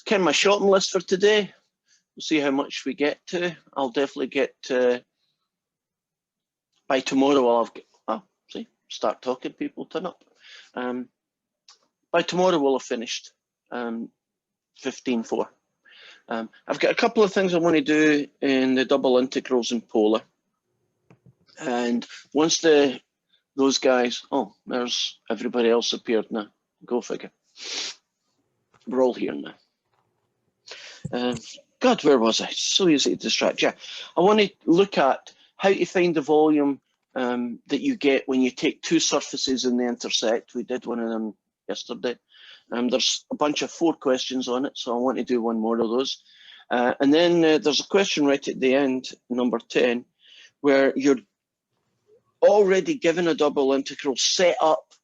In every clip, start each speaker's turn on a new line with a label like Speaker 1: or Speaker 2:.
Speaker 1: kind of my shopping list for today. We'll see how much we get to. I'll definitely get by tomorrow. Start talking, people turn up. By tomorrow we'll have finished 15.4. I've got a couple of things I want to do in the double integrals and polar. And once those guys, oh, there's everybody else appeared now. Go figure. We're all here now. God, where was I? So easy to distract. Yeah, I want to look at how to find the volume that you get when you take two surfaces and they intersect. We did one of them yesterday. There's a bunch of 4 questions on it, so I want to do one more of those. And then there's a question right at the end, number 10, where you're already given a double integral set up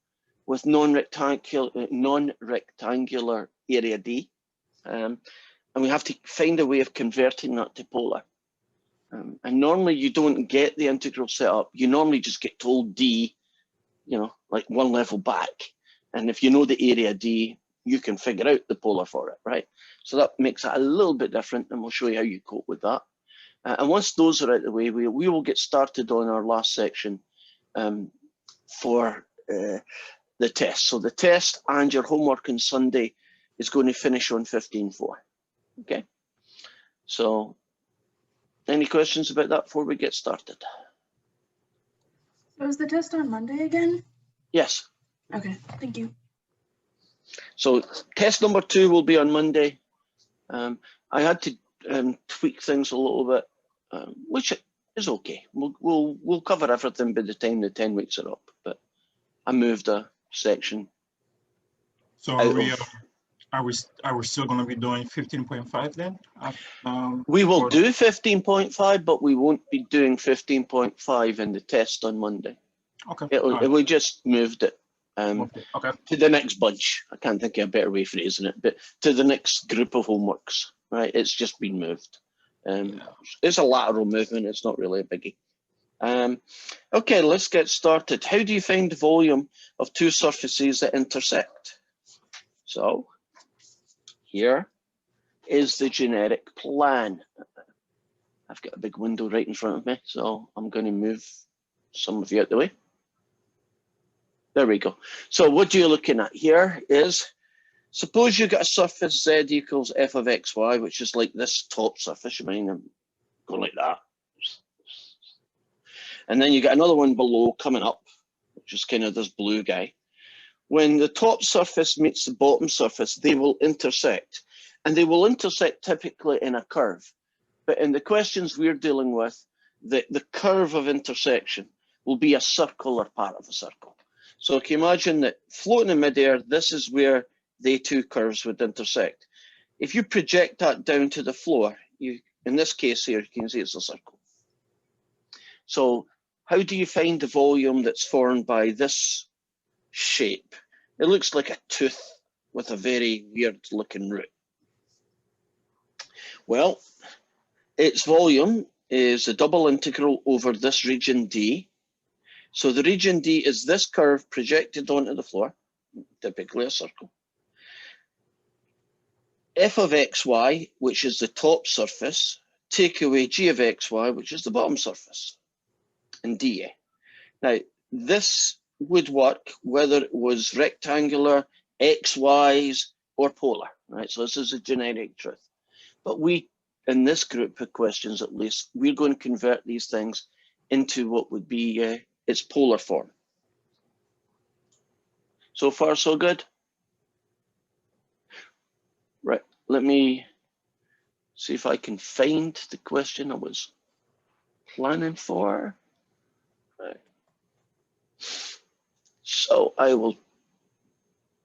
Speaker 1: with non-rectangular area D. And we have to find a way of converting that to polar. And normally you don't get the integral set up. You normally just get told D, like one level back. And if you know the area D, you can figure out the polar for it, right? So that makes it a little bit different, and we'll show you how you cope with that. And once those are out of the way, we will get started on our last section for the test. So the test and your homework on Sunday is going to finish on 15.4. Okay. So any questions about that before we get started?
Speaker 2: Was the test on Monday again?
Speaker 1: Yes.
Speaker 2: Okay, thank you.
Speaker 1: So test number 2 will be on Monday. I had to tweak things a little bit, which is okay. We'll cover everything by the time the 10 weeks are up. But I moved a section.
Speaker 3: So are we still going to be doing 15.5 then?
Speaker 1: We will do 15.5, but we won't be doing 15.5 in the test on Monday.
Speaker 3: Okay.
Speaker 1: We just moved it
Speaker 3: okay.
Speaker 1: to the next bunch. I can't think of a better way of phrasing it, but to the next group of homeworks, right? It's just been moved. It's a lateral movement. It's not really a biggie. Okay, let's get started. How do you find the volume of two surfaces that intersect? So here is the generic plan. I've got a big window right in front of me, so I'm going to move some of you out the way. There we go. So what you're looking at here is, suppose you've got a surface z equals f of xy, which is like this top surface. You mind, I'm going like that. And then you get another one below coming up, which is kind of this blue guy. When the top surface meets the bottom surface, they will intersect. And they will intersect typically in a curve. But in the questions we're dealing with, the curve of intersection will be a circular part of a circle. So can you imagine that floating in midair, this is where the two curves would intersect. If you project that down to the floor, in this case here, you can see it's a circle. So how do you find the volume that's formed by this shape? It looks like a tooth with a very weird looking root. Well, its volume is a double integral over this region D. So the region D is this curve projected onto the floor, typically a circle. F of xy, which is the top surface, take away g of xy, which is the bottom surface, and dA. Now, this would work whether it was rectangular, xy's, or polar, right? So this is a generic truth. But we, in this group of questions at least, we're going to convert these things into what would be its polar form. So far, so good? Right, let me see if I can find the question I was planning for. Right. So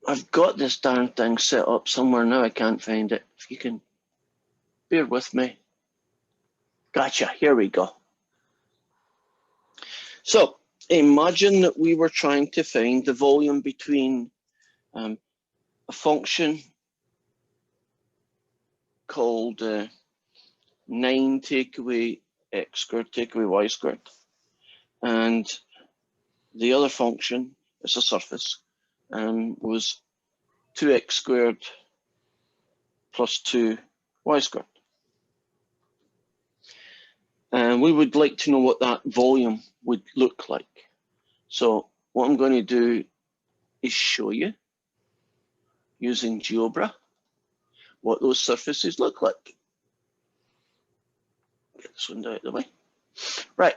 Speaker 1: I've got this darn thing set up somewhere now. I can't find it. If you can bear with me. Gotcha, here we go. So imagine that we were trying to find the volume between a function called 9 take away x squared take away y squared, and the other function, it's a surface, was 2x squared plus 2y squared. And we would like to know what that volume would look like. So what I'm going to do is show you, using GeoBra, what those surfaces look like. Get this one out of the way. Right.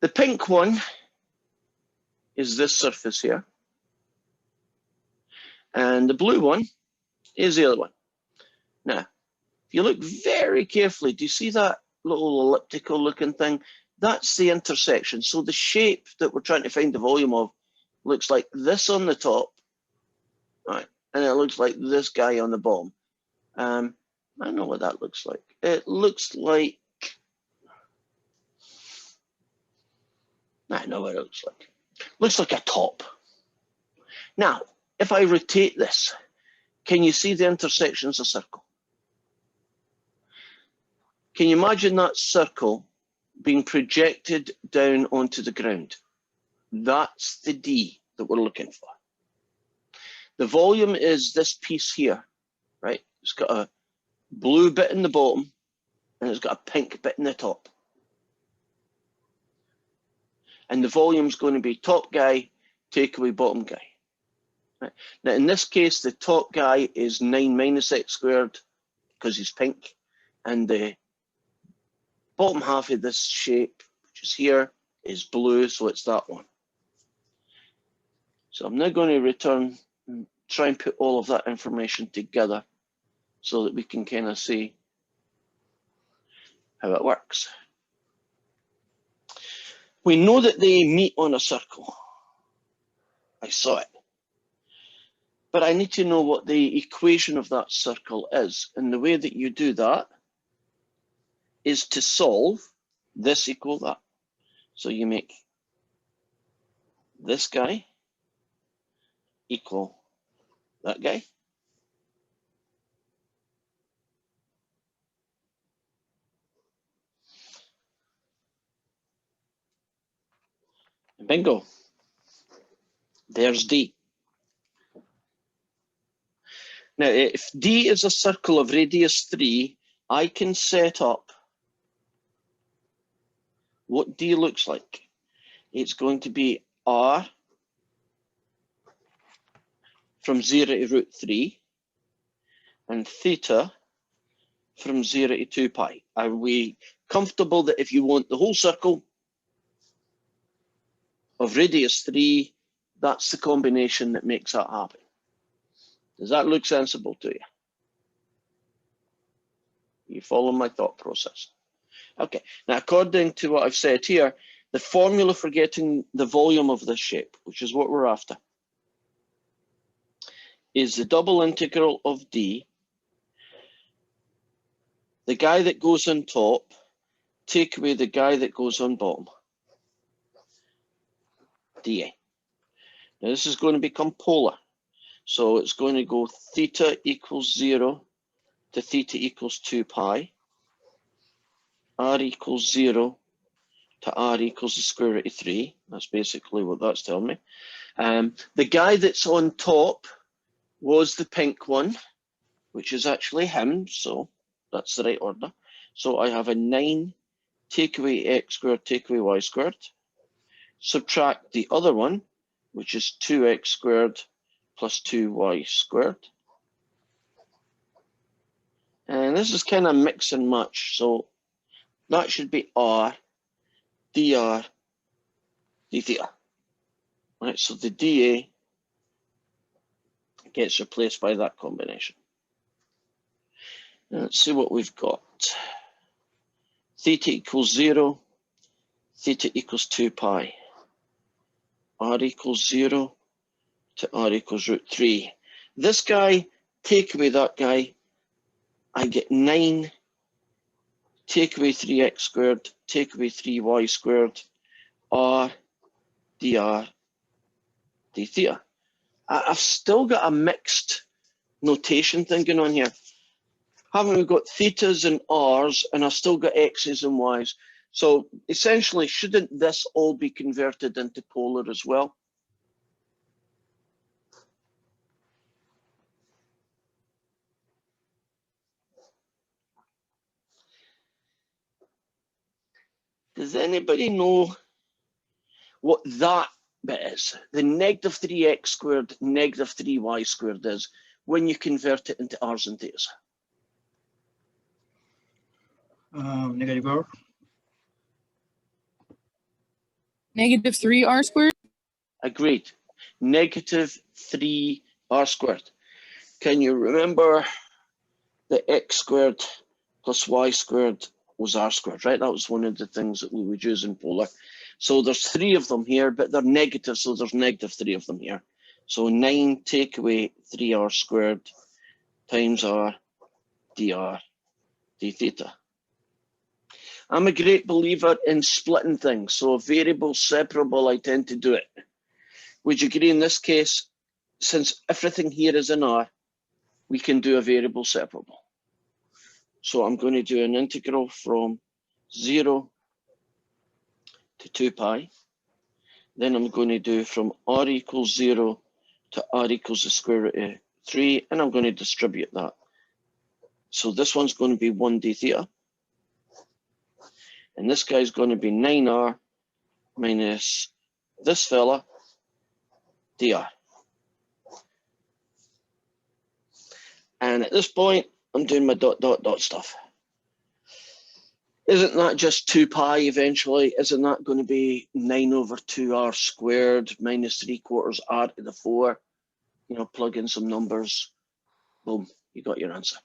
Speaker 1: The pink one is this surface here. And the blue one is the other one. Now, if you look very carefully, do you see that little elliptical looking thing? That's the intersection. So the shape that we're trying to find the volume of looks like this on the top, right? And it looks like this guy on the bottom. I don't know what that looks like. It looks like, I know what it looks like. Looks like a top. Now, if I rotate this, can you see the intersection's a circle? Can you imagine that circle being projected down onto the ground? That's the D that we're looking for. The volume is this piece here, right? It's got a blue bit in the bottom and it's got a pink bit in the top. And the volume's going to be top guy, take away bottom guy. Right. Now in this case, the top guy is 9 minus x squared because he's pink, and the bottom half of this shape, which is here, is blue, so it's that one. So I'm now going to return and try and put all of that information together so that we can kind of see how it works. We know that they meet on a circle. I saw it. But I need to know what the equation of that circle is. And the way that you do that is to solve this equal that. So you make this guy equal that guy. And bingo. There's D. Now, if D is a circle of radius 3, I can set up what D looks like. It's going to be R from 0 to root 3 and theta from 0 to 2 pi. Are we comfortable that if you want the whole circle of radius 3, that's the combination that makes that happen? Does that look sensible to you? You follow my thought process? Okay, now according to what I've said here, the formula for getting the volume of this shape, which is what we're after, is the double integral of D, the guy that goes on top, take away the guy that goes on bottom, dA. Now this is going to become polar. So it's going to go theta equals 0 to theta equals 2 pi, r equals 0 to r equals the square root of 3. That's basically what that's telling me. The guy that's on top was the pink one, which is actually him, so that's the right order. So I have a 9 take away x squared, take away y squared. Subtract the other one, which is 2x squared plus 2y squared. And this is kind of mix and match, so that should be r dr d theta. Right, so the dA gets replaced by that combination. Now let's see what we've got. Theta equals 0, theta equals 2 pi, r equals 0 to r equals root 3. This guy, take away that guy, I get 9, take away 3x squared, take away 3y squared, r dr d theta. I've still got a mixed notation thing going on here. Haven't we got thetas and r's, and I've still got x's and y's. So essentially, shouldn't this all be converted into polar as well? Does anybody know what that bit is? The negative 3x squared, negative 3y squared is when you convert it into r's and theta's.
Speaker 3: Negative r.
Speaker 4: Negative 3r squared.
Speaker 1: Agreed. Negative 3r squared. Can you remember the x squared plus y squared was r squared, right? That was one of the things that we would use in polar. So there's 3 of them here, but they're negative, so there's negative 3 of them here. So 9 take away 3r squared times r dr d theta. I'm a great believer in splitting things. So variable separable, I tend to do it. Would you agree in this case, since everything here is in r, we can do a variable separable. So I'm going to do an integral from 0 to 2 pi. Then I'm going to do from r equals 0 to r equals the square root of 3, and I'm going to distribute that. So this one's going to be 1 d theta. And this guy's going to be 9r minus this fella, dr. And at this point, I'm doing my dot, dot, dot stuff. Isn't that just 2 pi eventually? Isn't that going to be 9 over 2r squared minus 3/4 r to the 4? You know, plug in some numbers. Boom, you got your answer.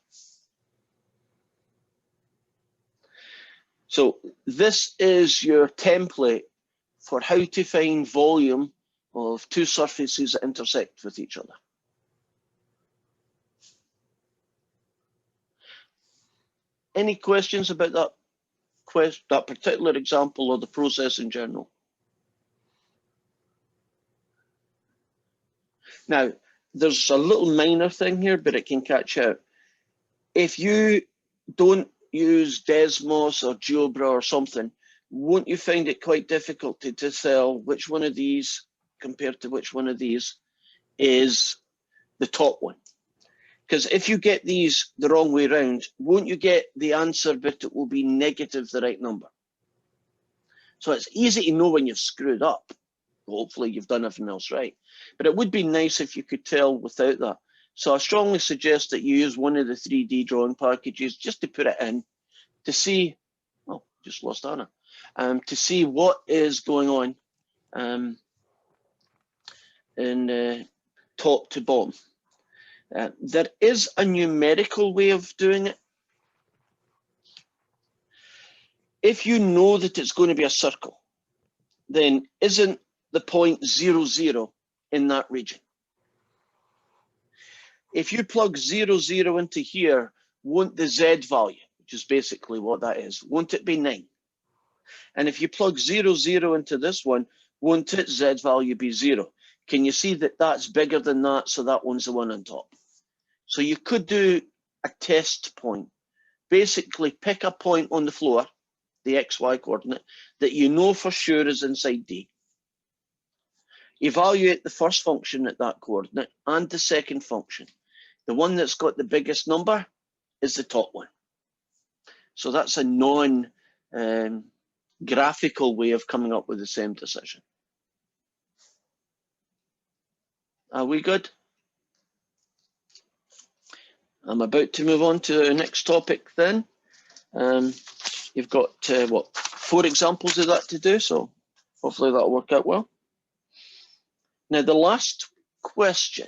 Speaker 1: So this is your template for how to find volume of 2 surfaces that intersect with each other. Any questions about that particular example or the process in general? Now, there's a little minor thing here, but it can catch out. If you don't use Desmos or GeoBra or something, won't you find it quite difficult to tell which one of these compared to which one of these is the top one? Because if you get these the wrong way around, won't you get the answer, but it will be negative the right number? So it's easy to know when you've screwed up. Hopefully you've done everything else right. But it would be nice if you could tell without that. So I strongly suggest that you use one of the 3D drawing packages just to put it in to see, oh, just lost Anna, to see what is going on in top to bottom. There is a numerical way of doing it. If you know that it's going to be a circle, then isn't the point 0, 0 in that region? If you plug 0, 0 into here, won't the Z value, which is basically what that is, won't it be 9? And if you plug 0, 0 into this one, won't its Z value be 0? Can you see that that's bigger than that, so that one's the one on top? So you could do a test point. Basically pick a point on the floor, the XY coordinate, that you know for sure is inside D. Evaluate the first function at that coordinate and the second function. The one that's got the biggest number is the top one. So that's a non-graphical way of coming up with the same decision. Are we good? I'm about to move on to the next topic then. You've got, what, 4 examples of that to do, so hopefully that'll work out well. Now, the last question.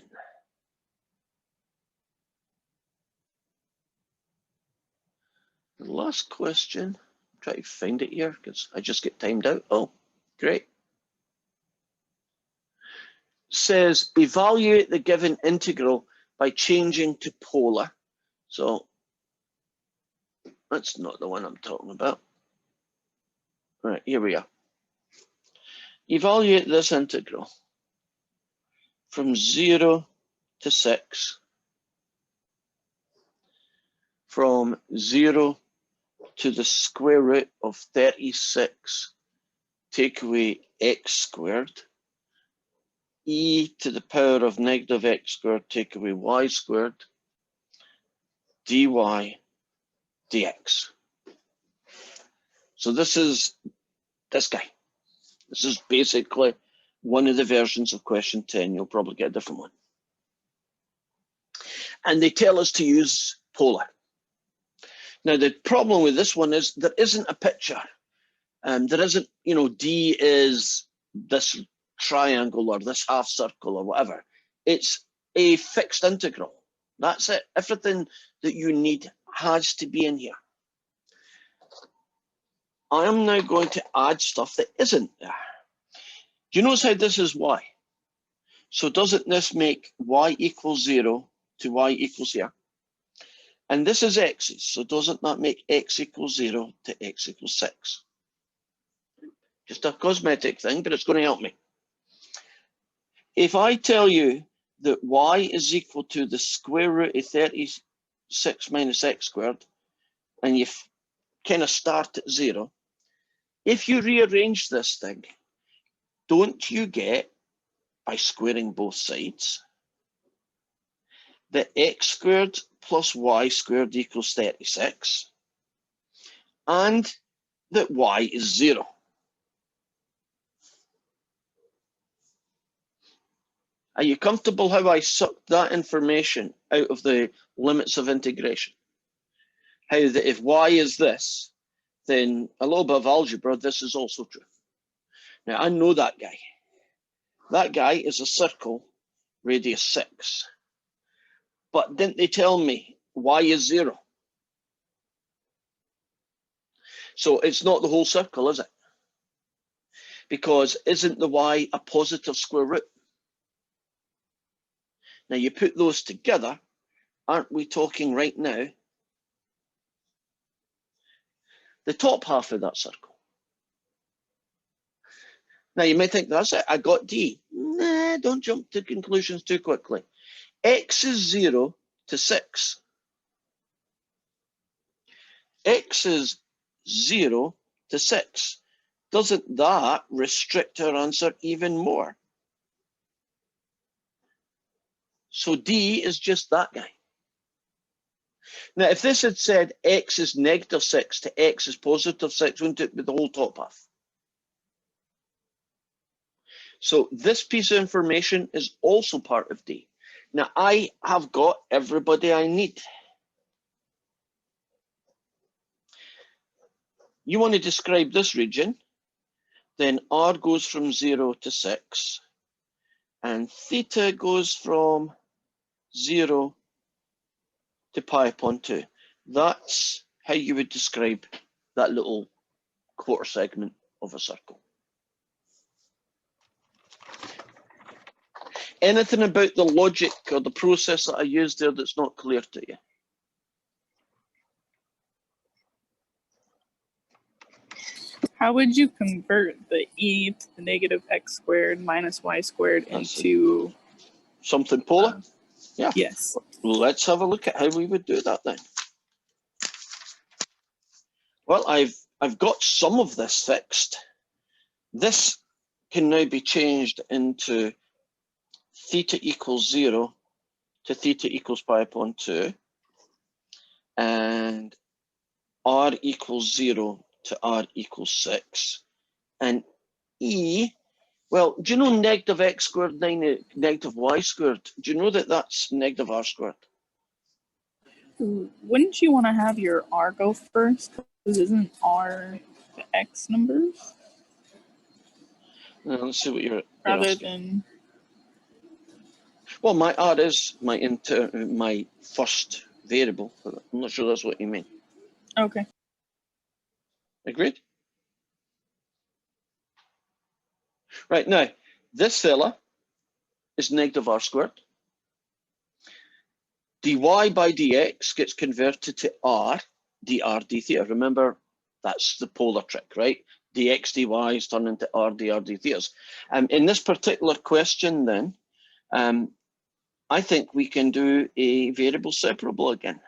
Speaker 1: The last question, try to find it here because I just get timed out. Oh, great. Says evaluate the given integral by changing to polar. So that's not the one I'm talking about. Right, here we are. Evaluate this integral from 0 to 6, from 0 to the square root of 36, take away x squared, e to the power of negative x squared, take away y squared, dy dx. So this is This guy. This is basically one of the versions of question 10. You'll probably get a different one. And they tell us to use polar. Now, the problem with this one is there isn't a picture. There isn't, you know, D is this triangle or this half circle or whatever. It's a fixed integral. That's it. Everything that you need has to be in here. I am now going to add stuff that isn't there. Do you notice how this is y? So doesn't this make y equals 0 to y equals here? And this is x's, so doesn't that make x equals 0 to x equals 6? Just a cosmetic thing, but it's going to help me. If I tell you that y is equal to the square root of 36 minus x squared, and you kind of start at 0, if you rearrange this thing, don't you get, by squaring both sides, that x squared plus y squared equals 36, and that y is 0? Are you comfortable how I sucked that information out of the limits of integration? How that if y is this, then a little bit of algebra, this is also true. Now, I know that guy. That guy is a circle, radius 6. But didn't they tell me y is 0? So it's not the whole circle, is it? Because isn't the y a positive square root? Now you put those together, aren't we talking right now the top half of that circle? Now you may think, that's it, I got D. Nah, don't jump to conclusions too quickly. X is 0 to 6. X is 0 to 6. Doesn't that restrict our answer even more? So D is just that guy. Now, if this had said X is negative 6 to X is positive 6, wouldn't it be the whole top half? So this piece of information is also part of D. Now, I have got everybody I need. You want to describe this region, then R goes from 0 to 6, and theta goes from 0 to pi upon 2. That's how you would describe that little quarter segment of a circle. Anything about the logic or the process that I used there that's not clear to you?
Speaker 4: How would you convert the e to the negative x squared minus y squared into
Speaker 1: something polar? Yeah.
Speaker 4: Yes.
Speaker 1: Let's have a look at how we would do that then. Well, I've got some of this fixed. This can now be changed into theta equals 0 to theta equals pi upon 2, and r equals 0 to r equals 6, and e, well, do you know negative x squared, negative y squared? Do you know that that's negative r squared?
Speaker 4: Wouldn't you want to have your r go first? Because isn't r the x numbers?
Speaker 1: Let's see what you're
Speaker 4: Rather
Speaker 1: asking.
Speaker 4: than...
Speaker 1: Well, my r is my first variable, but I'm not sure that's what you mean.
Speaker 4: Okay.
Speaker 1: Agreed? Right, now, this fella is negative r squared. dy by dx gets converted to r, dr d theta. Remember, that's the polar trick, right? dx dy is turned into r dr d thetas. In this particular question then, I think we can do a variable separable again.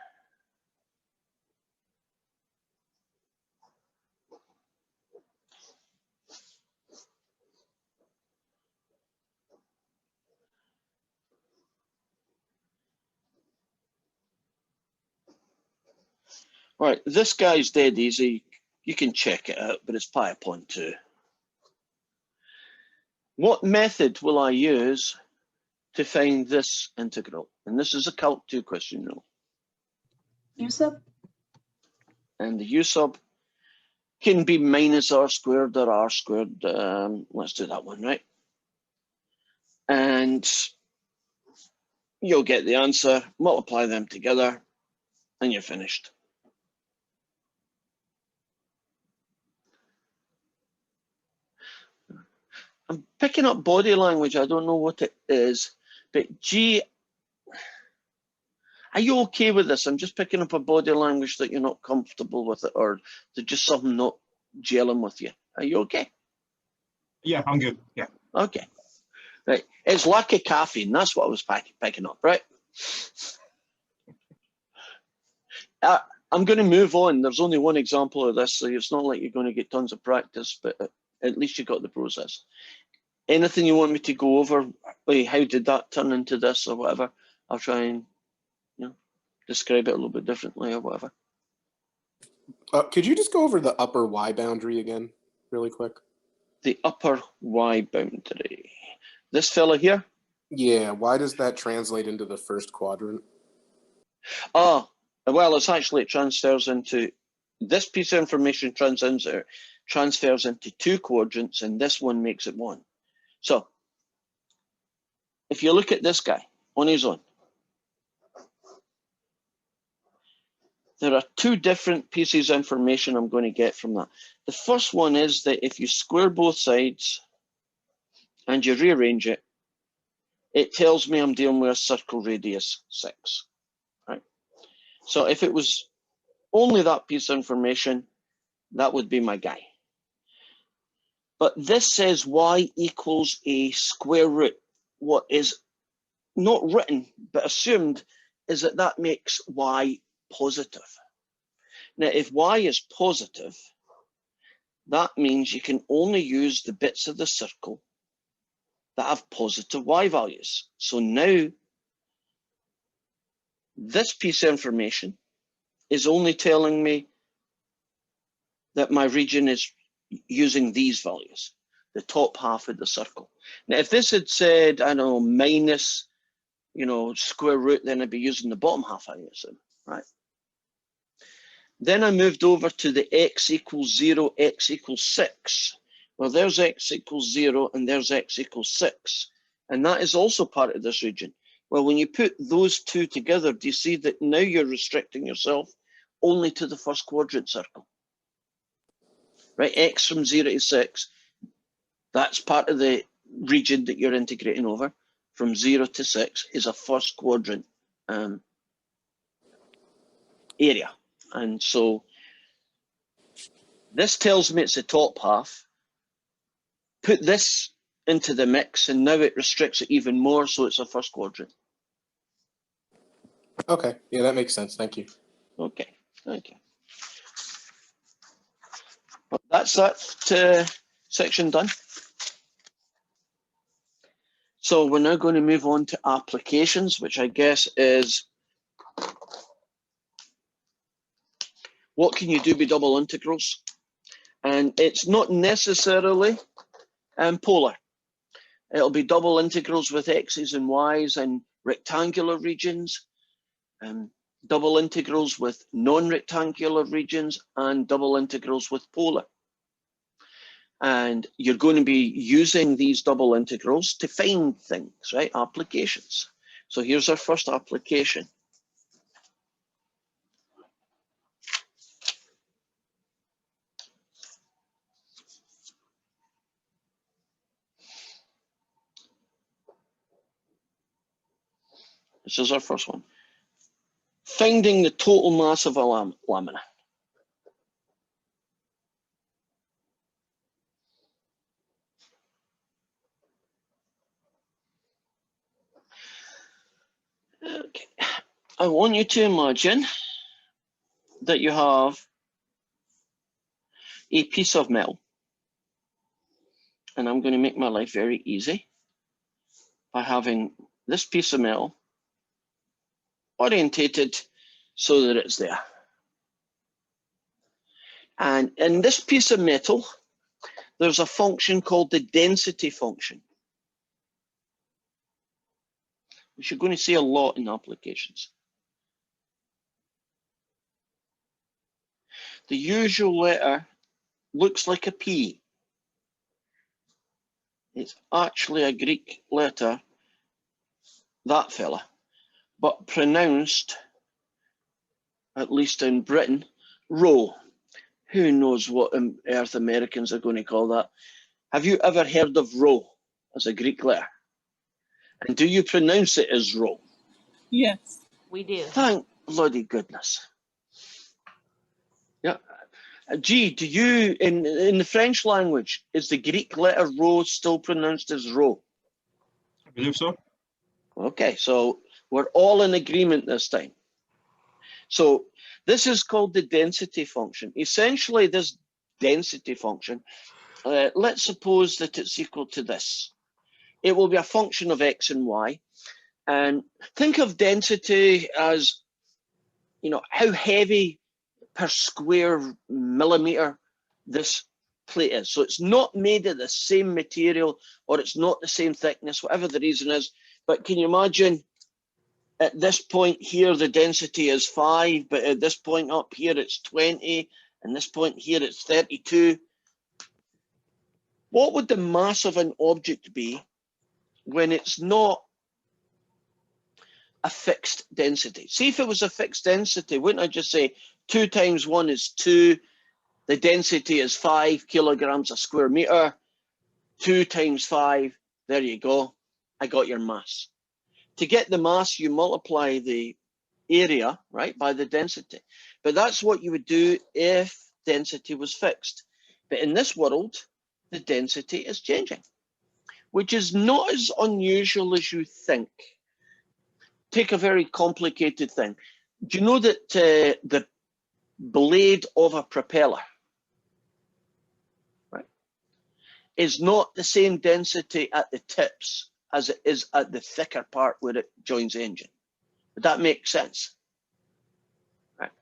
Speaker 1: Right, this guy's dead easy. You can check it out, but it's pi upon 2. What method will I use to find this integral? And this is a Calc 2 question, rule.
Speaker 2: U sub.
Speaker 1: And the U sub can be minus r squared or r squared. Let's do that one, right? And you'll get the answer, multiply them together, and you're finished. I'm picking up body language. I don't know what it is, but G, are you okay with this? I'm just picking up a body language that you're not comfortable with it, or there's just something not gelling with you. Are you okay?
Speaker 3: Yeah, I'm good. Yeah.
Speaker 1: Okay. Right. It's lack of caffeine. That's what I was picking up, right? I'm going to move on. There's only one example of this, so it's not like you're going to get tons of practice, but at least you got the process. Anything you want me to go over? Like, how did that turn into this or whatever? I'll try and describe it a little bit differently or whatever.
Speaker 5: Could you just go over the upper Y boundary again, really quick?
Speaker 1: The upper Y boundary. This fella here?
Speaker 5: Yeah, why does that translate into the first quadrant?
Speaker 1: Oh, well, it's actually, it transfers into, this piece of information transfers into 2 quadrants, and this one makes it 1. So, if you look at this guy on his own, there are 2 different pieces of information I'm going to get from that. The first one is that if you square both sides and you rearrange it, it tells me I'm dealing with a circle radius 6, right? So if it was only that piece of information, that would be my guy. But this says y equals a square root. What is not written, but assumed, is that that makes y positive. Now, if y is positive, that means you can only use the bits of the circle that have positive y values. So now, this piece of information is only telling me that my region is using these values, the top half of the circle. Now, if this had said, I don't know, minus, square root, then I'd be using the bottom half, I assume, right? Then I moved over to the x equals 0, x equals 6. Well, there's x equals 0 and there's x equals 6. And that is also part of this region. Well, when you put those 2 together, do you see that now you're restricting yourself only to the first quadrant circle? Right, x from 0 to 6, that's part of the region that you're integrating over. From 0 to 6 is a first quadrant area. And so this tells me it's the top half. Put this into the mix and now it restricts it even more, so it's a first quadrant.
Speaker 5: Okay, yeah, that makes sense. Thank you.
Speaker 1: Okay, thank you. Well, that's that section done. So we're now going to move on to applications, which I guess is what can you do with double integrals? And it's not necessarily polar. It'll be double integrals with x's and y's and rectangular regions, double integrals with non-rectangular regions, and double integrals with polar. And you're going to be using these double integrals to find things, right? Applications. So here's our first application. This is our first one. Finding the total mass of a lamina. Okay. I want you to imagine that you have a piece of metal. And I'm going to make my life very easy by having this piece of metal orientated so that it's there. And in this piece of metal, there's a function called the density function, which you're going to see a lot in applications. The usual letter looks like a P. It's actually a Greek letter, that fella, but pronounced, at least in Britain, rho. Who knows what on earth Americans are going to call that? Have you ever heard of rho as a Greek letter? And do you pronounce it as rho?
Speaker 4: Yes.
Speaker 2: We do.
Speaker 1: Thank bloody goodness. Yeah. Gee, do you, in the French language, is the Greek letter rho still pronounced as rho?
Speaker 3: I believe so.
Speaker 1: Okay, so we're all in agreement this time. So this is called the density function. Essentially, this density function, let's suppose that it's equal to this. It will be a function of x and y. And think of density as, you know, how heavy per square millimeter this plate is. So it's not made of the same material, or it's not the same thickness, whatever the reason is. But can you imagine at this point here, the density is 5, but at this point up here, it's 20, and this point here, it's 32. What would the mass of an object be when it's not a fixed density? See, if it was a fixed density, wouldn't I just say 2 times 1 is 2, the density is 5 kilograms a square meter, 2 times 5, there you go, I got your mass. To get the mass, you multiply the area, right, by the density. But that's what you would do if density was fixed. But in this world, the density is changing, which is not as unusual as you think. Take a very complicated thing. Do you know that the blade of a propeller, right, is not the same density at the tips as it is at the thicker part where it joins the engine? Would that make sense? Right.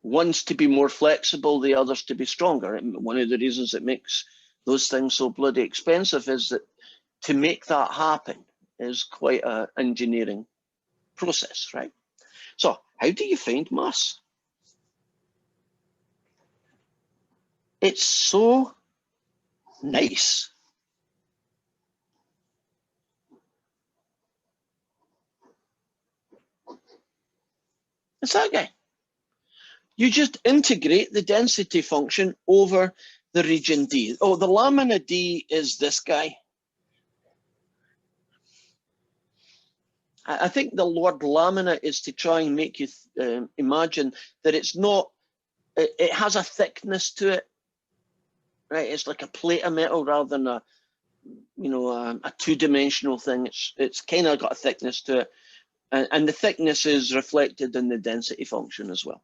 Speaker 1: One's to be more flexible, the other's to be stronger. And one of the reasons it makes those things so bloody expensive is that to make that happen is quite an engineering process, right? So how do you find mass? It's so nice. It's that guy. You just integrate the density function over the region D. Oh, the lamina D is this guy. I think the word lamina is to try and make you imagine that it's not, it has a thickness to it, right? It's like a plate of metal rather than a, you know, a two-dimensional thing. It's kind of got a thickness to it. And the thickness is reflected in the density function as well.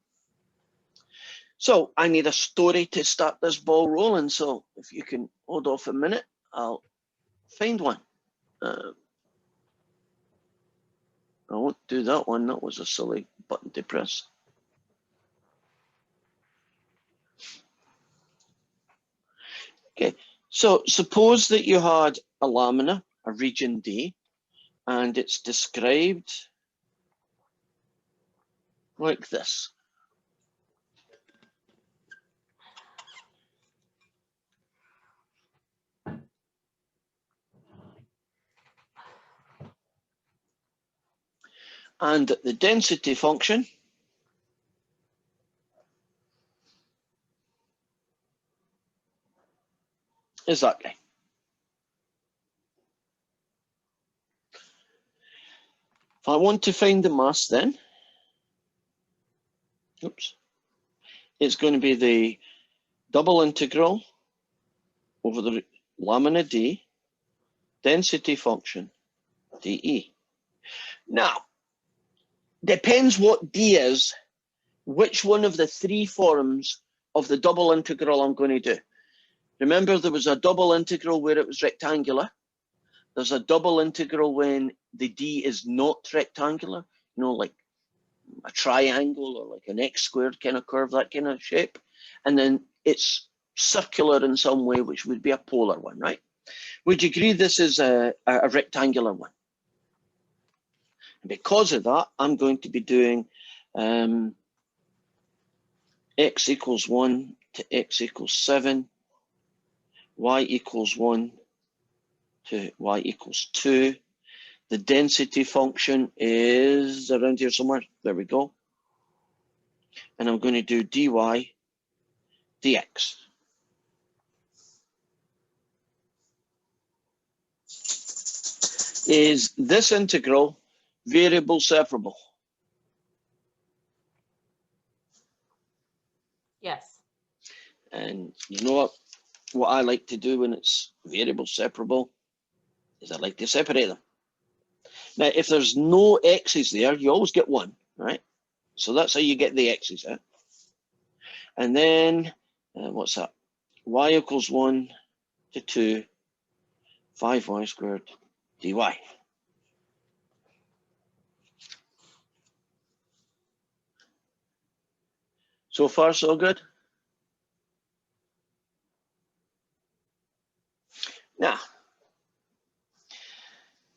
Speaker 1: So I need a story to start this ball rolling. So if you can hold off a minute, I'll find one. I won't do that one. That was a silly button to press. Okay, so suppose that you had a lamina, a region D, and it's described like this. And the density function is that guy. If I want to find the mass then, oops, it's going to be the double integral over the lamina D, density function, dE. Now, depends what D is, which one of the 3 forms of the double integral I'm going to do. Remember, there was a double integral where it was rectangular. There's a double integral when the D is not rectangular, you know, like a triangle or like an x squared kind of curve, that kind of shape. And then it's circular in some way, which would be a polar one, right? Would you agree this is a rectangular one? And because of that, I'm going to be doing x equals 1 to x equals 7, y equals 1 to y equals 2. The density function is around here somewhere. There we go. And I'm going to do dy dx. Is this integral variable separable?
Speaker 2: Yes.
Speaker 1: And you know what I like to do when it's variable separable is I like to separate them. Now, if there's no x's there, you always get 1, right? So that's how you get the x's out. And then, what's that? Y equals 1 to 2, 5y squared dy. So far, so good? Now,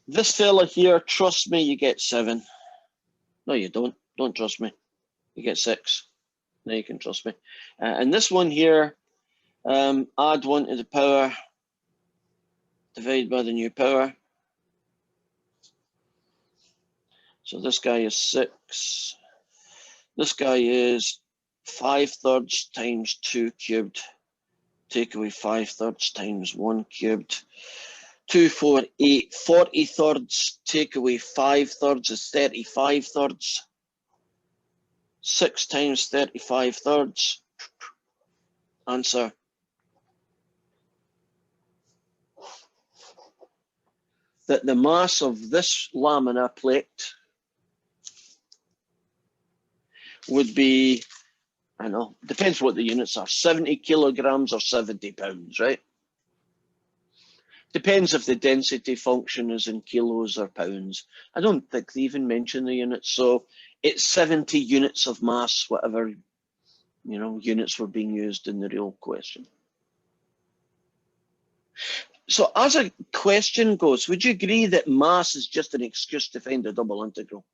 Speaker 1: this fella here, trust me, you get 7. No, you don't. Don't trust me. You get 6. Now you can trust me. And this one here, add 1 to the power, divide by the new power. So this guy is 6. This guy is 5/3 times 2 cubed. Take away 5/3 times 1 cubed. 2, 4, 8, 40/3. Take away 5/3 is 35/3. 6 times 35/3. Answer. That the mass of this laminar plate would be, I know, depends what the units are, 70 kilograms or 70 pounds, right? Depends if the density function is in kilos or pounds. I don't think they even mention the units, so it's 70 units of mass, whatever, units were being used in the real question. So as a question goes, would you agree that mass is just an excuse to find a double integral?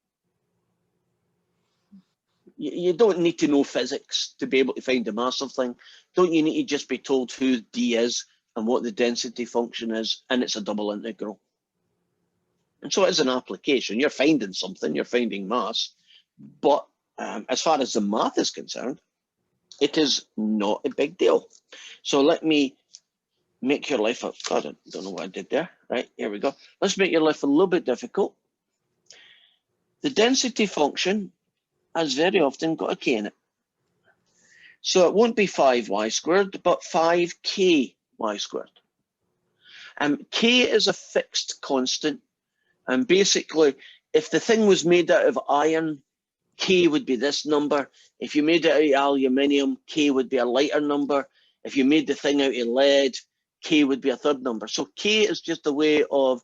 Speaker 1: You don't need to know physics to be able to find the mass of thing. Don't you need to just be told who D is and what the density function is, and it's a double integral? And so as an application, you're finding something, you're finding mass, but as far as the math is concerned, it is not a big deal. So let me make your life, God, I don't know what I did there. Right, here we go. Let's make your life a little bit difficult. The density function has very often got a k in it. So it won't be 5y squared, but 5ky squared. K is a fixed constant. And basically, if the thing was made out of iron, K would be this number. If you made it out of aluminium, K would be a lighter number. If you made the thing out of lead, K would be a third number. So K is just a way of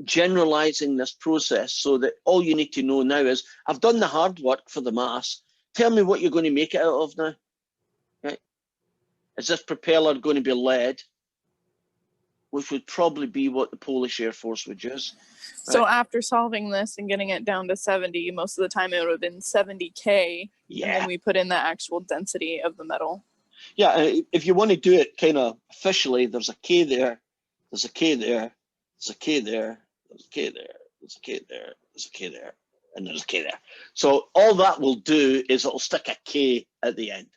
Speaker 1: generalizing this process so that all you need to know now is, I've done the hard work for the mass. Tell me what you're going to make it out of now. Right? Is this propeller going to be lead? Which would probably be what the Polish Air Force would use. Right?
Speaker 4: So after solving this and getting it down to 70, most of the time it would have been 70K.
Speaker 1: Yeah.
Speaker 4: And then we put in the actual density of the metal.
Speaker 1: Yeah, if you want to do it kind of officially, there's a K there, there's a K there, there's a K there, there's a K there, there's a K there, there's a K there, and there's a K there. So all that will do is it'll stick a K at the end.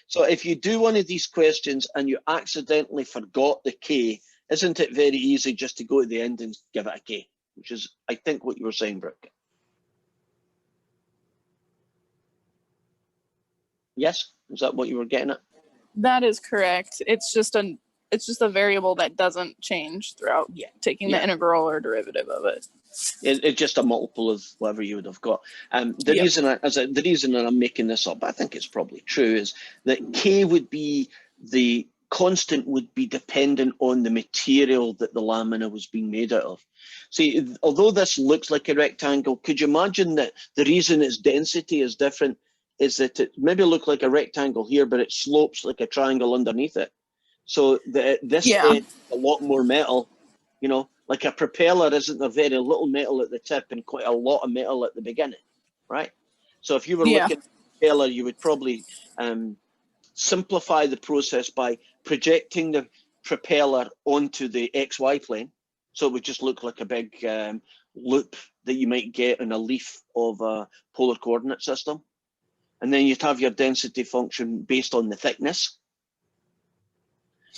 Speaker 1: So if you do one of these questions and you accidentally forgot the K, isn't it very easy just to go to the end and give it a K, which is, I think, what you were saying, Brooke. Yes? Is that what you were getting at?
Speaker 4: That is correct. It's just a variable that doesn't change throughout taking the integral or derivative of it.
Speaker 1: It's just a multiple of whatever you would have got. The reason that I'm making this up, I think it's probably true, is that K would be, the constant would be dependent on the material that the lamina was being made out of. See, although this looks like a rectangle, could you imagine that the reason its density is different is that it maybe look like a rectangle here, but it slopes like a triangle underneath it. So this
Speaker 4: Yeah.
Speaker 1: end is a lot more metal, you know, like a propeller isn't a very little metal at the tip and quite a lot of metal at the beginning, right? So if you were
Speaker 4: Yeah.
Speaker 1: looking at a propeller, you would probably simplify the process by projecting the propeller onto the XY plane. So it would just look like a big loop that you might get in a leaf of a polar coordinate system. And then you'd have your density function based on the thickness.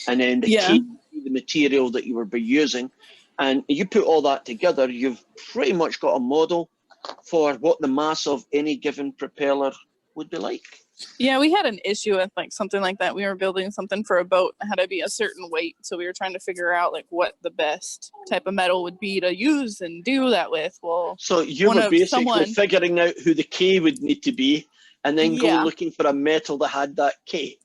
Speaker 1: And then the
Speaker 4: Yeah.
Speaker 1: K, the material that you were using. And you put all that together, you've pretty much got a model for what the mass of any given propeller would be like.
Speaker 4: Yeah, we had an issue with like something like that. We were building something for a boat that had to be a certain weight. So we were trying to figure out like what the best type of metal would be to use and do that with. Well,
Speaker 1: so you were basically figuring out who the K would need to be and then go looking for a metal that had that K.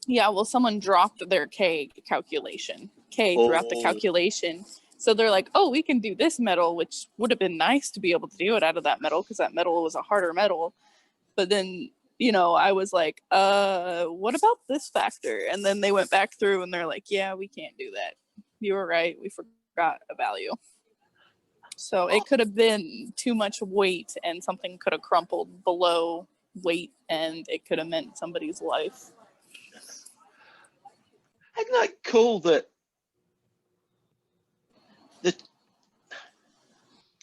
Speaker 4: Yeah, well, someone dropped their K calculation. K throughout the calculation. So they're like, oh, we can do this metal, which would have been nice to be able to do it out of that metal because that metal was a harder metal. But then, you know, I was like, what about this factor? And then they went back through and they're like, yeah, we can't do that. You were right. We forgot a value. So it could have been too much weight and something could have crumpled below weight and it could have meant somebody's life.
Speaker 1: Isn't that cool that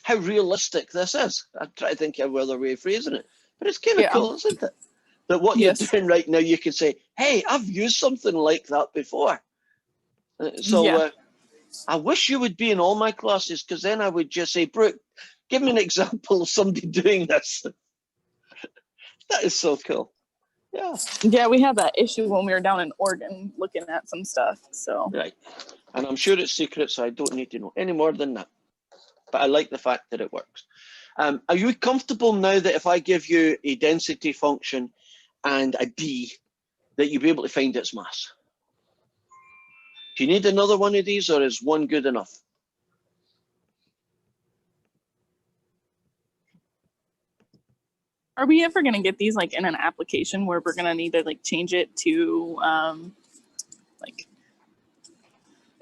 Speaker 1: how realistic this is? I'm trying to think of other way of phrasing it, but it's kind of cool, isn't it? That what you're doing right now, you can say, hey, I've used something like that before. So I wish you would be in all my classes because then I would just say, Brooke, give me an example of somebody doing this. That is so cool. Yeah.
Speaker 4: Yeah, we had that issue when we were down in Oregon looking at some stuff. So
Speaker 1: right. And I'm sure it's secret, so I don't need to know any more than that. But I like the fact that it works. Are you comfortable now that if I give you a density function and a D, that you'll be able to find its mass? Do you need another one of these, or is one good enough?
Speaker 4: are we ever going to get these like in an application where we're going to need to like change it to like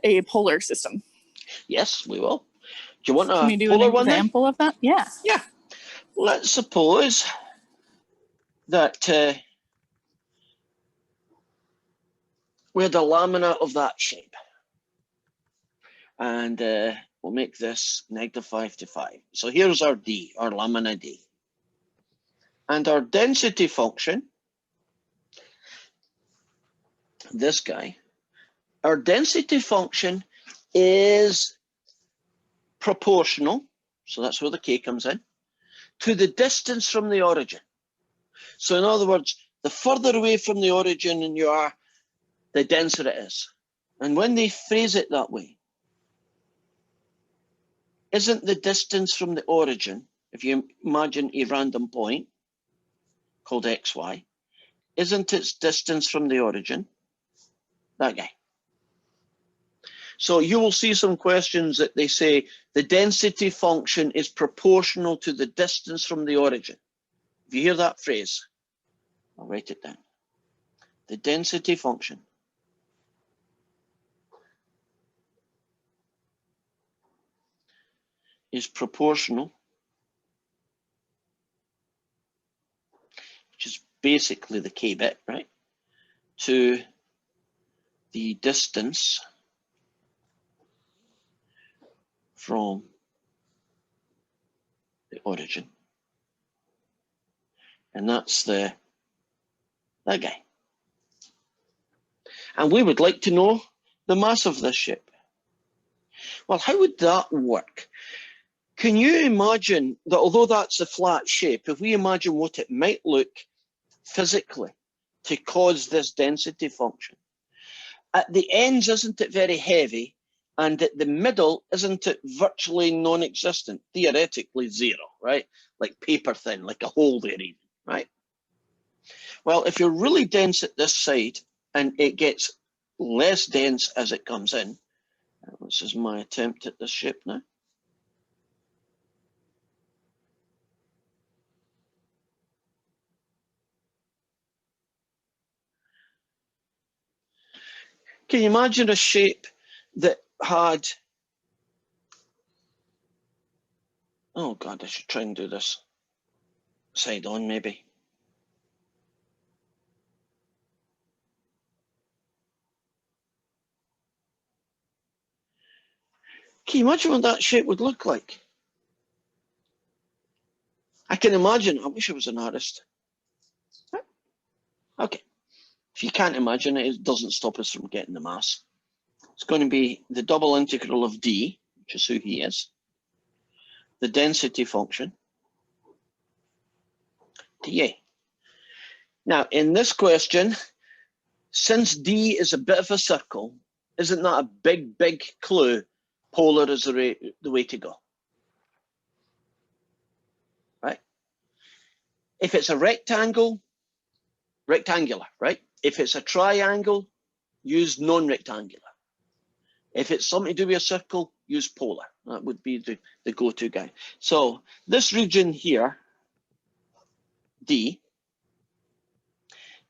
Speaker 4: a polar system?
Speaker 1: Yes, we will. Do you want
Speaker 4: Can
Speaker 1: a
Speaker 4: you do
Speaker 1: polar
Speaker 4: an
Speaker 1: one then?
Speaker 4: example of that? Yeah.
Speaker 1: Yeah. Let's suppose that we had a lamina of that shape. And we'll make this -5 to 5. So here's our D, our lamina D. And our density function, this guy, our density function is proportional, so that's where the K comes in, to the distance from the origin. So in other words, the further away from the origin you are, the denser it is. And when they phrase it that way, isn't the distance from the origin, if you imagine a random point called XY, isn't its distance from the origin that guy? So you will see some questions that they say the density function is proportional to the distance from the origin. If you hear that phrase, I'll write it down. The density function is proportional, which is basically the K bit, right, to the distance from the origin. And that's that guy. And we would like to know the mass of this ship. Well, how would that work? Can you imagine that although that's a flat shape, if we imagine what it might look physically to cause this density function, at the ends, isn't it very heavy? And at the middle, isn't it virtually non-existent? Theoretically zero, right? Like paper thin, like a hole there even, right? Well, if you're really dense at this side and it gets less dense as it comes in, this is my attempt at this shape now. Can you imagine a shape that had, oh God, I should try and do this side on maybe. Can you imagine what that shape would look like? I can imagine. I wish I was an artist. Okay. If you can't imagine it, it doesn't stop us from getting the mass. It's going to be the double integral of d, which is who he is, the density function, dA. Now, in this question, since d is a bit of a circle, isn't that a big, big clue? Polar is the way to go. Right? If it's a rectangle, rectangular, right? If it's a triangle, use non-rectangular. If it's something to do with a circle, use polar. That would be the go-to guy. So this region here, D,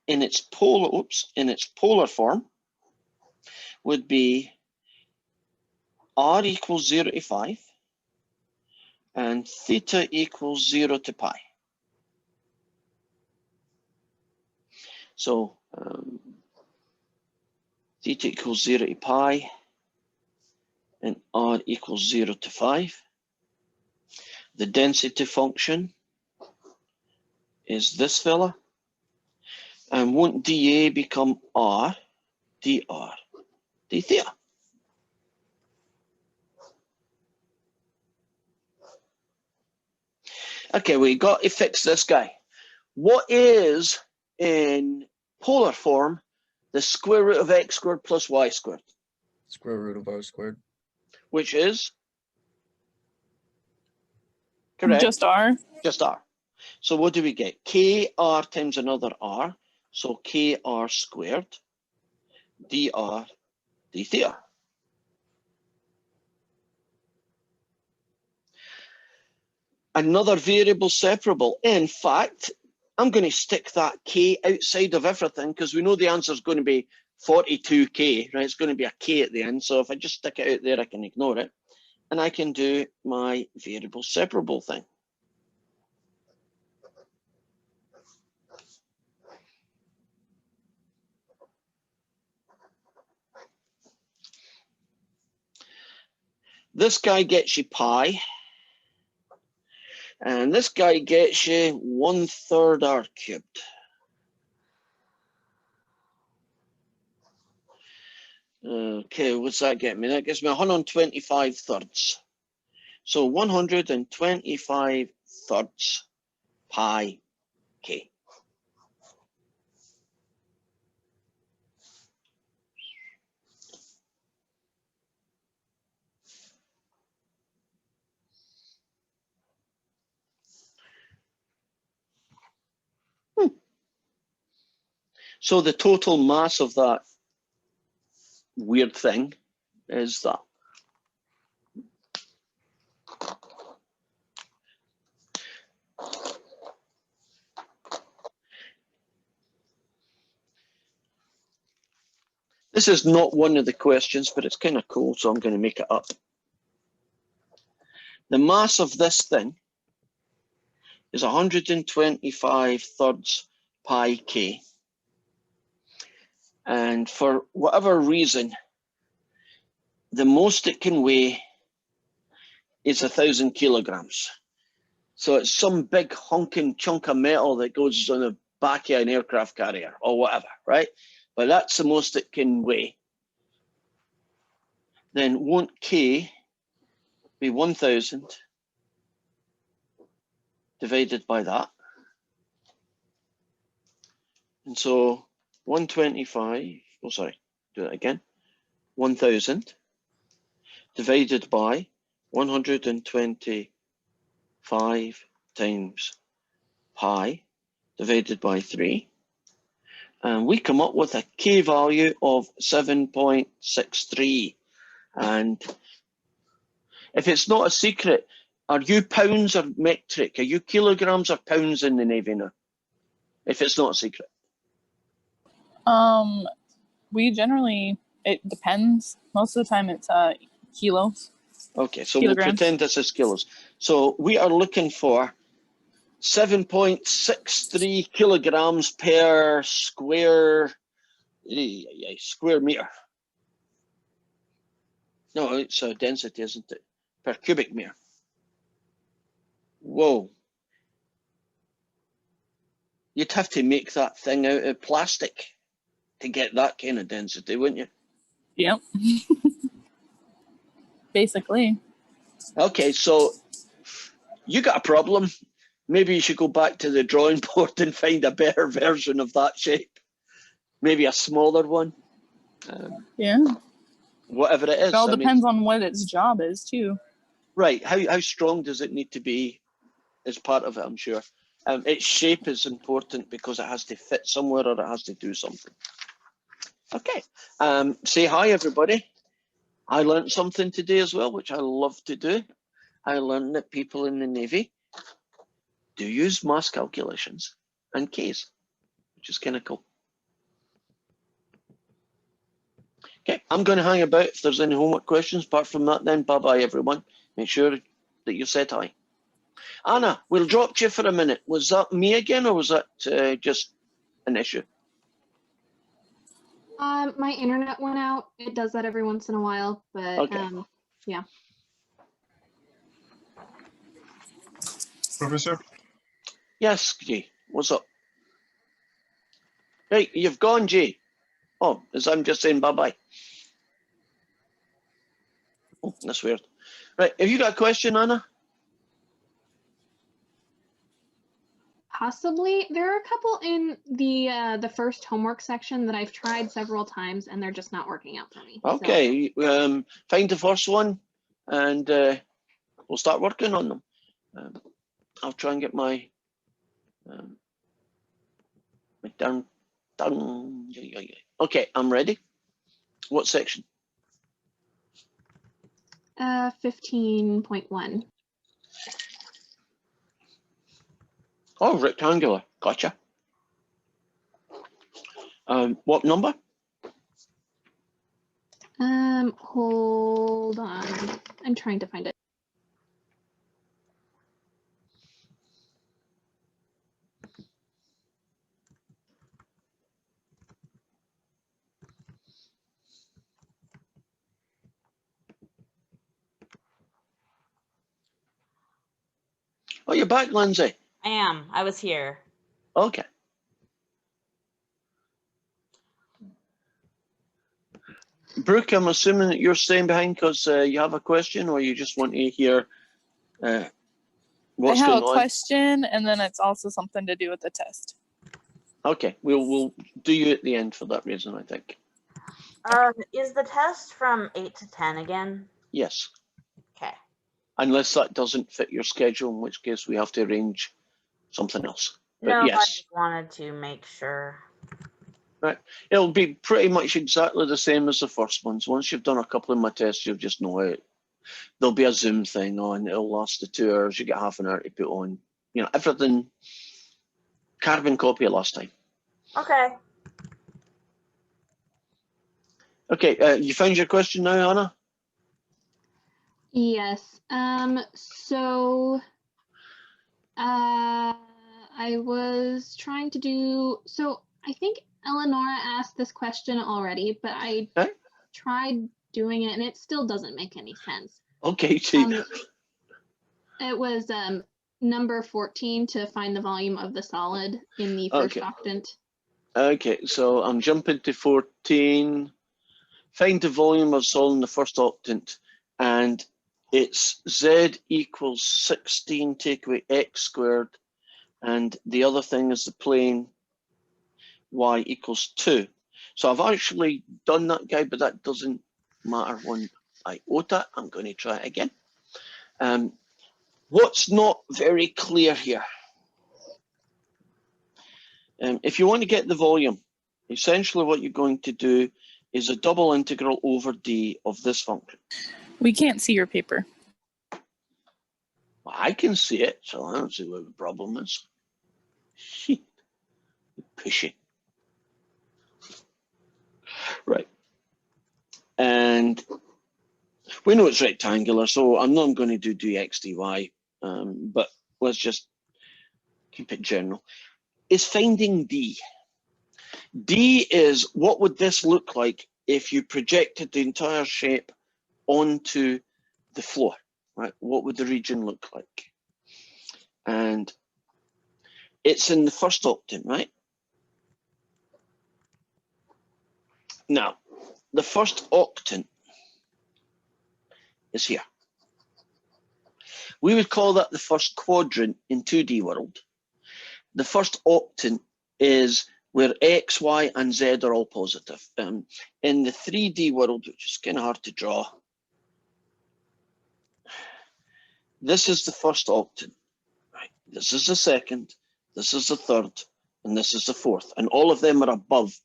Speaker 1: in its polar form, would be r equals 0 to 5 and theta equals 0 to pi. So theta equals 0 to pi and r equals 0 to 5. The density function is this fella. And won't dA become r, dr, d theta? Okay, we got to fix this guy. What is, in polar form, the square root of x squared plus y squared?
Speaker 6: Square root of r squared.
Speaker 1: Which is? Correct.
Speaker 4: Just r.
Speaker 1: Just r. So what do we get? kr times another r. So kr squared dr d theta. Another variable separable. In fact, I'm going to stick that k outside of everything because we know the answer is going to be 42k, right? It's going to be a k at the end. So if I just stick it out there, I can ignore it. And I can do my variable separable thing. This guy gets you pi. And this guy gets you 1/3 r cubed. Okay, what's that get me? That gives me 125 thirds. So 125 thirds pi k. So the total mass of that weird thing is that. This is not one of the questions, but it's kind of cool, so I'm going to make it up. The mass of this thing is 125 thirds pi k. And for whatever reason, the most it can weigh is 1,000 kilograms. So it's some big honking chunk of metal that goes on the back of an aircraft carrier or whatever, right? But that's the most it can weigh. Then won't k be 1,000 divided by that? And so 125, oh sorry, do it again. 1,000 divided by 125 times pi divided by 3. And we come up with a k value of 7.63. And if it's not a secret, are you pounds or metric? Are you kilograms or pounds in the Navy now? If it's not a secret.
Speaker 4: We generally It depends. Most of the time it's kilos.
Speaker 1: Okay, so
Speaker 4: Kilograms.
Speaker 1: we'll pretend this is kilos. So we are looking for 7.63 kilograms per square meter. No, it's a density, isn't it? Per cubic meter. Whoa. You'd have to make that thing out of plastic to get that kind of density, wouldn't you?
Speaker 4: Yep. Basically.
Speaker 1: Okay, so you got a problem. Maybe you should go back to the drawing board and find a better version of that shape. Maybe a smaller one.
Speaker 4: Yeah.
Speaker 1: Whatever it is.
Speaker 4: It all
Speaker 1: I mean,
Speaker 4: depends on what its job is too.
Speaker 1: right. How strong does it need to be as part of it, I'm sure. Its shape is important because it has to fit somewhere or it has to do something. Okay. Say hi, everybody. I learned something today as well, which I love to do. I learned that people in the Navy do use mass calculations and Ks, which is kind of cool. Okay, I'm going to hang about if there's any homework questions. Apart from that, then bye-bye, everyone. Make sure that you said hi. Anna, we'll drop you for a minute. Was that me again, or was that just an issue?
Speaker 2: My internet went out. It does that every once in a while, but
Speaker 1: Okay.
Speaker 2: yeah.
Speaker 3: Professor?
Speaker 1: Yes, G. What's up? Hey, you've gone, G. Oh, as I'm just saying bye-bye. Oh, that's weird. Right, have you got a question, Anna?
Speaker 2: Possibly. There are a couple in the first homework section that I've tried several times and they're just not working out for me.
Speaker 1: Okay, find the first one and we'll start working on them. I'll try and get my down. Okay, I'm ready. What section?
Speaker 2: 15.1.
Speaker 1: Oh, rectangular. Gotcha. What number?
Speaker 2: Hold on. I'm trying to find it.
Speaker 1: Oh, you're back, Lindsay.
Speaker 7: I am. I was here.
Speaker 1: Okay. Brooke, I'm assuming that you're staying behind because you have a question, or you just want to hear what's
Speaker 4: I have
Speaker 1: going
Speaker 4: a
Speaker 1: on.
Speaker 4: question, and then it's also something to do with the test.
Speaker 1: Okay, we'll do you at the end for that reason, I think.
Speaker 7: Is the test from 8 to 10 again?
Speaker 1: Yes,
Speaker 7: Okay.
Speaker 1: unless that doesn't fit your schedule, in which case we have to arrange something else. But
Speaker 7: No, I
Speaker 1: yes,
Speaker 7: just wanted to make sure.
Speaker 1: right. It'll be pretty much exactly the same as the first ones. Once you've done a couple of my tests, you'll just know it. There'll be a Zoom thing on. It'll last the 2 hours. You get half an hour to put on. You know, everything. Carbon copy of last time.
Speaker 7: Okay.
Speaker 1: Okay, you found your question now, Anna?
Speaker 2: Yes. So I was trying to do, so I think Eleonora asked this question already, but I tried doing it and it still doesn't make any sense.
Speaker 1: Okay, see.
Speaker 2: It was number 14 to find the volume of the solid in the first octant.
Speaker 1: Okay, so I'm jumping to 14. Find the volume of solid in the first octant, and it's Z equals 16 take away X squared, and the other thing is the plane Y equals 2. So I've actually done that, guy, but that doesn't matter one iota. I'm going to try it again. What's not very clear here? If you want to get the volume, essentially what you're going to do is a double integral over D of this function.
Speaker 4: We can't see your paper.
Speaker 1: Well, I can see it, so I don't see what the problem is. Pushy. Right. And we know it's rectangular, so I'm not going to do dx dy, but let's just keep it general. Is finding d. D is what would this look like if you projected the entire shape onto the floor, right? What would the region look like? And it's in the first octant, right? Now, the first octant is here. We would call that the first quadrant in 2D world. The first octant is where X, Y, and Z are all positive. In the 3D world, which is kind of hard to draw, this is the first octant. Right? This is the second, this is the third, and this is the fourth. And all of them are above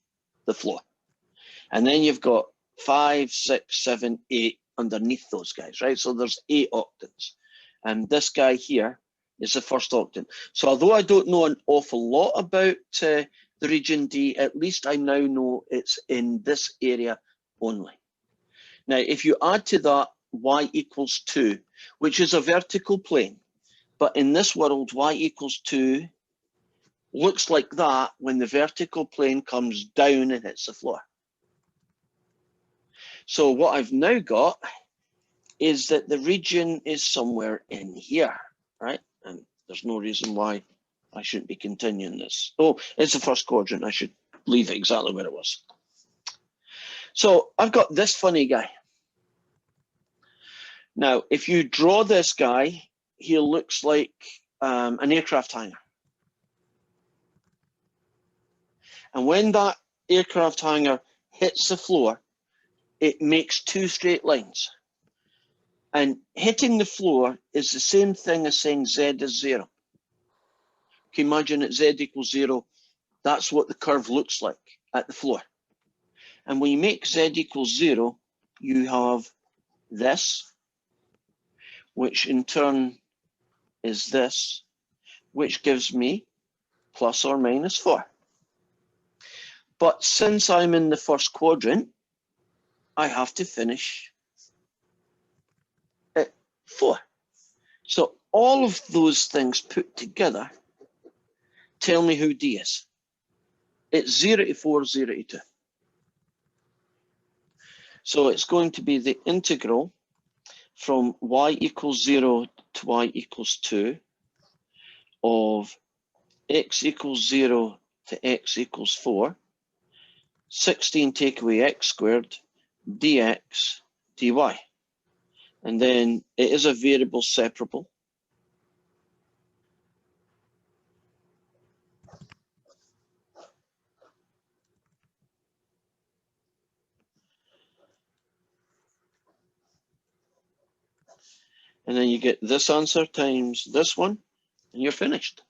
Speaker 1: the floor. And then you've got 5, 6, 7, 8 underneath those guys, right? So there's 8 octants. And this guy here is the first octant. So although I don't know an awful lot about the region D, at least I now know it's in this area only. Now, if you add to that y equals 2, which is a vertical plane, but in this world, y equals 2 looks like that when the vertical plane comes down and hits the floor. So what I've now got is that the region is somewhere in here, right? And there's no reason why I shouldn't be continuing this. Oh, it's the first quadrant. I should leave it exactly where it was. So I've got this funny guy. Now, if you draw this guy, he looks like an aircraft hangar. And when that aircraft hangar hits the floor, it makes 2 straight lines. And hitting the floor is the same thing as saying Z is 0. Can you imagine at Z equals 0, that's what the curve looks like at the floor. And when you make Z equals 0, you have this, which in turn is this, which gives me plus or minus 4. But since I'm in the first quadrant, I have to finish at 4. So all of those things put together tell me who D is. It's 0 to 4, 0 to 2. So it's going to be the integral from y equals 0 to y equals 2 of x equals 0 to x equals 4, 16 take away x squared, dx dy. And then it is a variable separable. And then you get this answer times this one, and you're finished.